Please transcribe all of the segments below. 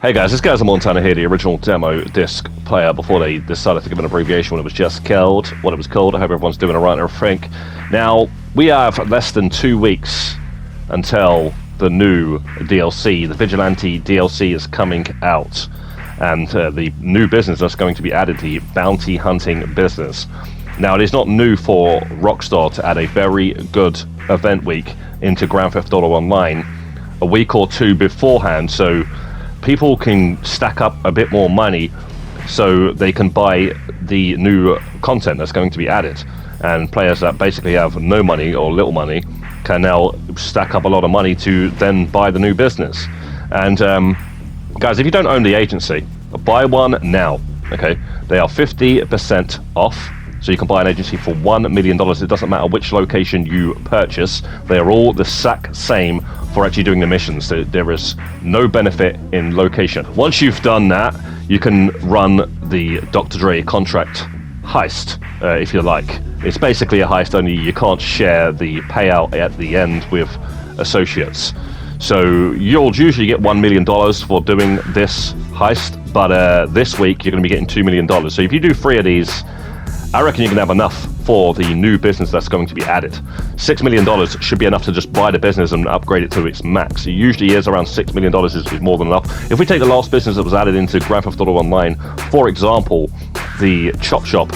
Hey guys, this guy's Montana here, the original demo disc player before they decided to give an abbreviation when it was just called what it was called. I hope everyone's doing alright and everything. Now, we have less than 2 weeks until the new DLC, the Vigilante DLC, is coming out. And the new business that's going to be added, the bounty hunting business. Now, it is not new for Rockstar to add a very good event week into Grand Theft Auto Online a week or two beforehand, so people can stack up a bit more money so they can buy the new content that's going to be added. And players that basically have no money or little money can now stack up a lot of money to then buy the new business. And guys, if you don't own the agency, buy one now, okay? They are 50% off. So you can buy an agency for $1 million. It doesn't matter which location you purchase. They are all the same for actually doing the missions. There is no benefit in location. Once you've done that, you can run the Dr. Dre contract heist, if you like. It's basically a heist, only you can't share the payout at the end with associates. So you'll usually get $1 million for doing this heist, but this week you're going to be getting $2 million. So if you do 3 of these, I reckon you can have enough for the new business that's going to be added. $6 million should be enough to just buy the business and upgrade it to its max. It usually is around $6 million is more than enough. If we take the last business that was added into Grand Theft Auto Online, for example, the Chop Shop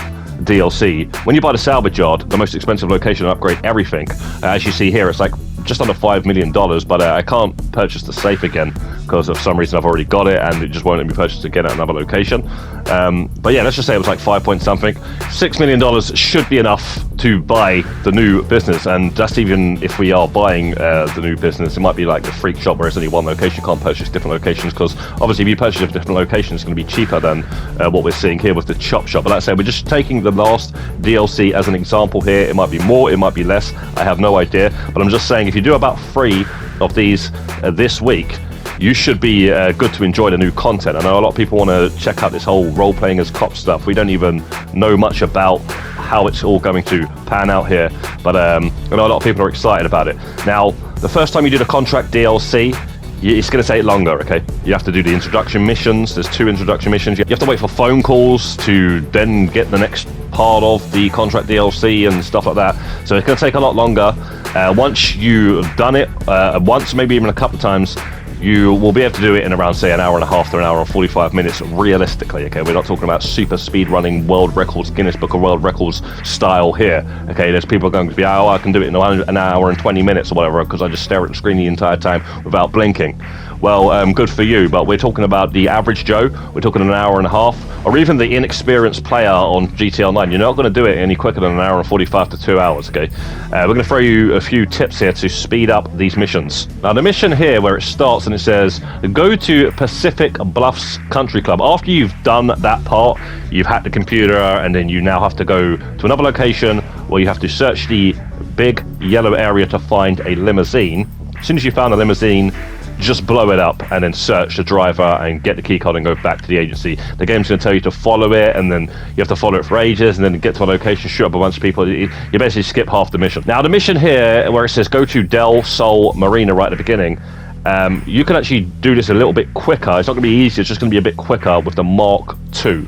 DLC, when you buy the salvage yard, the most expensive location, and upgrade everything, as you see here, it's like just under $5 million, but I can't purchase the safe again because of some reason I've already got it and it just won't let me purchase it again at another location. But yeah, let's just say it was like 5 point something. $6 million should be enough to buy the new business, and that's even if we are buying the new business. It might be like the Freak Shop where it's only one location, you can't purchase different locations, because obviously if you purchase a different location it's going to be cheaper than what we're seeing here with the Chop Shop. But like I say, we're just taking the last DLC as an example here. It might be more, it might be less, I have no idea, but I'm just saying if you do about 3 of these this week, you should be good to enjoy the new content. I know a lot of people want to check out this whole role-playing as cop stuff. We don't even know much about how it's all going to pan out here, but I know a lot of people are excited about it. Now, the first time you do the contract DLC, it's going to take longer, okay? You have to do the introduction missions. There's 2 introduction missions. You have to wait for phone calls to then get the next part of the contract DLC and stuff like that. So it's going to take a lot longer. Once you've done it once, maybe even a couple of times, you will be able to do it in around, say, an hour and a half to an hour and 45 minutes, realistically, okay? We're not talking about super speed running world records, Guinness Book of World Records style here, okay? There's people going to be, oh, I can do it in an hour and 20 minutes or whatever, because I just stare at the screen the entire time without blinking. Well, good for you, but we're talking about the average Joe. We're talking an hour and a half, or even the inexperienced player on GTA Online. You're not going to do it any quicker than an hour and 45 to 2 hours, okay? We're going to throw you a few tips here to speed up these missions. Now, the mission here where it starts and it says, go to Pacific Bluffs Country Club. After you've done that part, you've hacked the computer, and then you now have to go to another location where you have to search the big yellow area to find a limousine. As soon as you found a limousine, just blow it up and then search the driver and get the keycard and go back to the agency. The game's going to tell you to follow it, and then you have to follow it for ages, and then get to a location, shoot up a bunch of people. You basically skip half the mission. Now, the mission here where it says go to Del Sol Marina right at the beginning, you can actually do this a little bit quicker. It's not going to be easy, it's just going to be a bit quicker with the Mark II.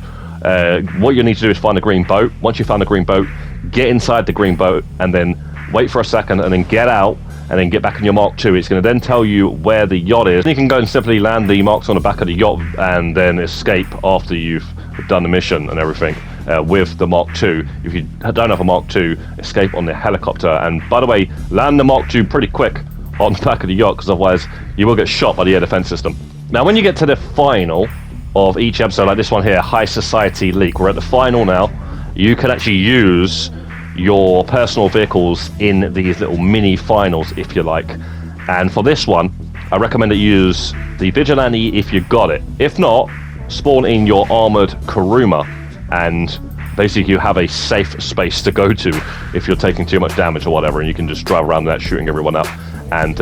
What you need to do is find a green boat. Once you found the green boat, get inside the green boat and then wait for a second and then get out and then get back in your Mark II. It's going to then tell you where the yacht is. You can go and simply land the marks on the back of the yacht and then escape after you've done the mission and everything with the Mark II. If you don't have a Mark II, escape on the helicopter. And by the way, land the Mark II pretty quick on the back of the yacht, because otherwise you will get shot by the air defense system. Now, when you get to the final of each episode, like this one here, High Society Leak, we're at the final now. You can actually use your personal vehicles in these little mini finals, if you like. And for this one, I recommend that you use the Vigilante if you got it. If not, spawn in your armored Kuruma, and basically you have a safe space to go to if you're taking too much damage or whatever, and you can just drive around that shooting everyone up. And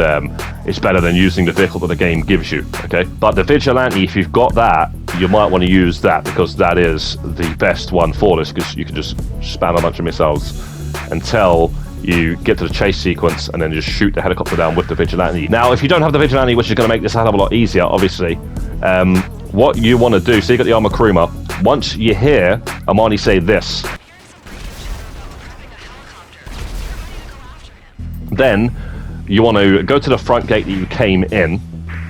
it's better than using the vehicle that the game gives you, okay? But the Vigilante, if you've got that, you might want to use that, because that is the best one for this, because you can just spam a bunch of missiles until you get to the chase sequence and then just shoot the helicopter down with the Vigilante. Now, if you don't have the Vigilante, which is going to make this a hell of a lot easier, obviously, What you want to do, so you got the Armor Kuruma. Once you hear Amani say this, then you want to go to the front gate that you came in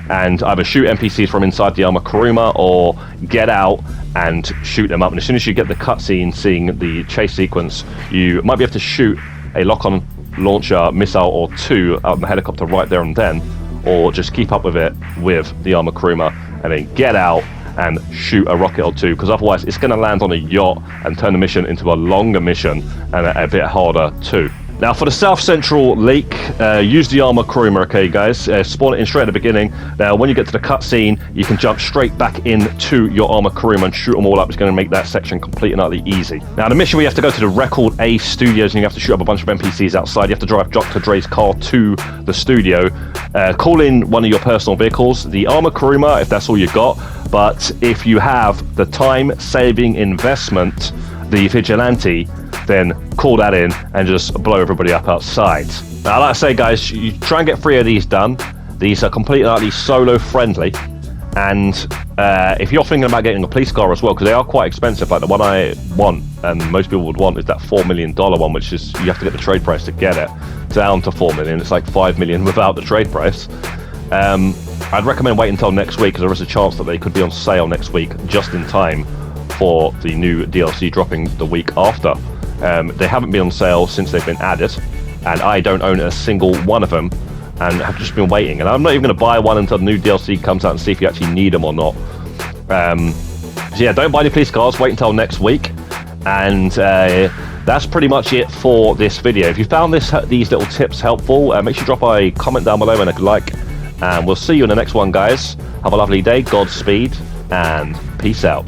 and either shoot NPCs from inside the Armor Kuruma or get out and shoot them up. And as soon as you get the cutscene seeing the chase sequence, you might be able to shoot a lock-on launcher missile or two out of the helicopter right there and then, or just keep up with it with the Armor Kuruma and then get out and shoot a rocket or two, because otherwise it's going to land on a yacht and turn the mission into a longer mission and a bit harder too. Now for the South Central Lake, use the Armor Kuruma, okay guys? Spawn it in straight at the beginning. Now when you get to the cutscene, you can jump straight back into your Armor Kuruma and shoot them all up. It's going to make that section complete and utterly easy. Now the mission where you have to go to the Record A Studios and you have to shoot up a bunch of NPCs outside. You have to drive Dr. Dre's car to the studio. Call in one of your personal vehicles, the Armor Kuruma if that's all you got. But if you have the time-saving investment, the Vigilante, then call that in and just blow everybody up outside. Now, like I say, guys, you try and get 3 of these done. These are completely utterly solo friendly, and if you're thinking about getting a police car as well, because they are quite expensive, like the one I want and most people would want is that $4 million one, which is you have to get the trade price to get it down to 4 million. It's like 5 million without the trade price. I'd recommend waiting until next week, because there is a chance that they could be on sale next week just in time for the new DLC dropping the week after. They haven't been on sale since they've been added, and I don't own a single one of them and have just been waiting. And I'm not even going to buy one until the new DLC comes out and see if you actually need them or not. So yeah, don't buy any police cars, wait until next week. And that's pretty much it for this video. If you found these little tips helpful, make sure you drop a comment down below and a like. And we'll see you in the next one, guys. Have a lovely day, Godspeed, and peace out.